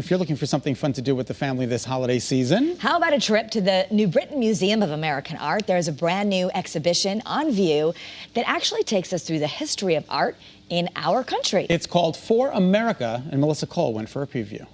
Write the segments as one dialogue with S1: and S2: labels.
S1: If you're looking for something fun to do with the family this holiday season,
S2: how about a trip to the New Britain Museum of American Art? There's a brand new exhibition on view that actually takes us through the history of art in our country.
S1: It's called For America, and Melissa Cole went for a preview.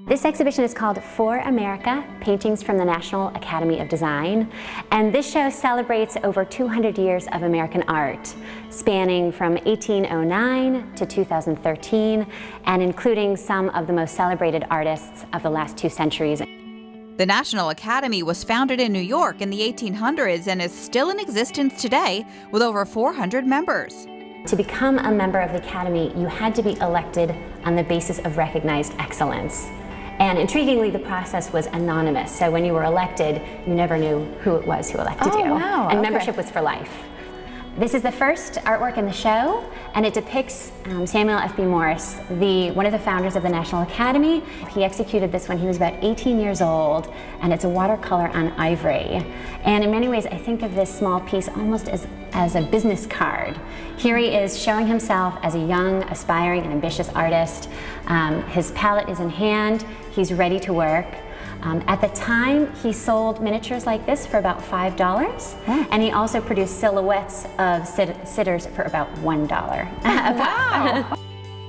S3: This exhibition is called For America, Paintings from the National Academy of Design. And this show celebrates over 200 years of American art, spanning from 1809 to 2013, and including some of the most celebrated artists of the last 2 centuries.
S4: The National Academy was founded in New York in the 1800s and is still in existence today with over 400 members.
S3: To become a member of the Academy, you had to be elected on the basis of recognized excellence. And intriguingly, the process was anonymous. So when you were elected, you never knew who it was who elected you.
S2: Wow,
S3: and membership was for life. This is the first artwork in the show, and it depicts Samuel F.B. Morse, one of the founders of the National Academy. He executed this when he was about 18 years old, and it's a watercolor on ivory. And in many ways, I think of this small piece almost as a business card. Here he is showing himself as a young, aspiring, and ambitious artist. His palette is in hand. He's ready to work. At the time, he sold miniatures like this for about $5, and he also produced silhouettes of sitters for about $1.
S4: Wow!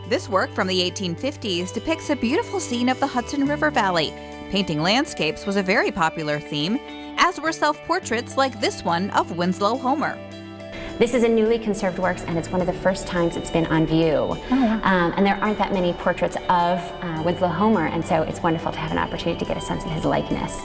S4: This work from the 1850s depicts a beautiful scene of the Hudson River Valley. Painting landscapes was a very popular theme, as were self-portraits like this one of Winslow Homer.
S3: This is a newly conserved works, and it's one of the first times it's been on view. Oh, wow. And there aren't that many portraits of Winslow Homer, and so it's wonderful to have an opportunity to get a sense of his likeness.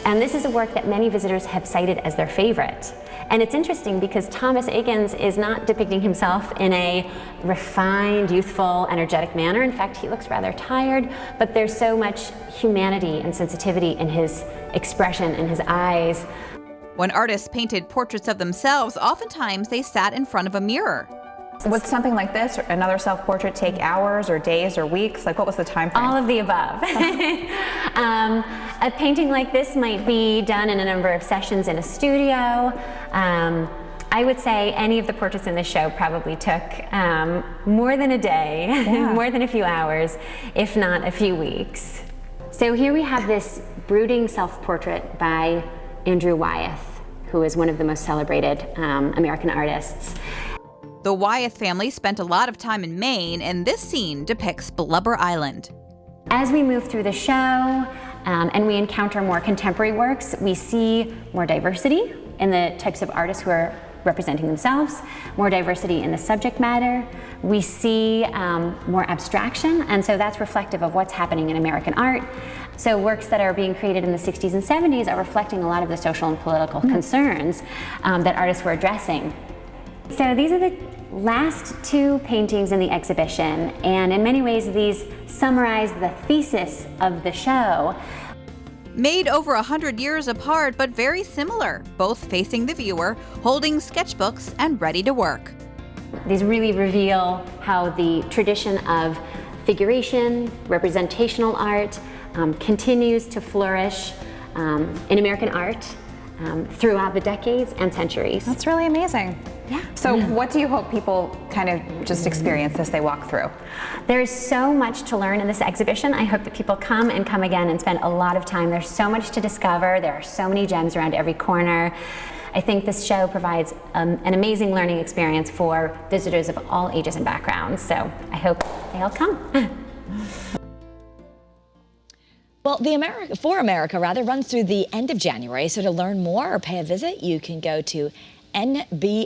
S3: And this is a work that many visitors have cited as their favorite. And it's interesting because Thomas Eakins is not depicting himself in a refined, youthful, energetic manner. In fact, he looks rather tired, but there's so much humanity and sensitivity in his expression, in his eyes.
S4: When artists painted portraits of themselves, oftentimes they sat in front of a mirror.
S5: Would something like this or another self-portrait take hours or days or weeks? Like, what was the time frame?
S3: All of the above. A painting like this might be done in a number of sessions in a studio. I would say any of the portraits in this show probably took more than a day, more than a few hours, if not a few weeks. So here we have this brooding self-portrait by Andrew Wyeth, who is one of the most celebrated American artists.
S4: The Wyeth family spent a lot of time in Maine, and this scene depicts Blubber Island.
S3: As we move through the show and we encounter more contemporary works, we see more diversity in the types of artists who are representing themselves, more diversity in the subject matter. We see more abstraction, and so that's reflective of what's happening in American art. So works that are being created in the 60s and 70s are reflecting a lot of the social and political concerns that artists were addressing. So these are the last 2 paintings in the exhibition, and in many ways these summarize the thesis of the show.
S4: Made over 100 years apart, but very similar, both facing the viewer, holding sketchbooks and ready to work.
S3: These really reveal how the tradition of figuration, representational art, continues to flourish in American art throughout the decades and centuries.
S5: That's really amazing.
S3: Yeah.
S5: So what do you hope people kind of just experience as they walk through?
S3: There is so much to learn in this exhibition. I hope that people come and come again and spend a lot of time. There's so much to discover. There are so many gems around every corner. I think this show provides an amazing learning experience for visitors of all ages and backgrounds. So I hope they all come.
S2: Well, the For America runs through the end of January. So to learn more or pay a visit, you can go to nbmaa.org.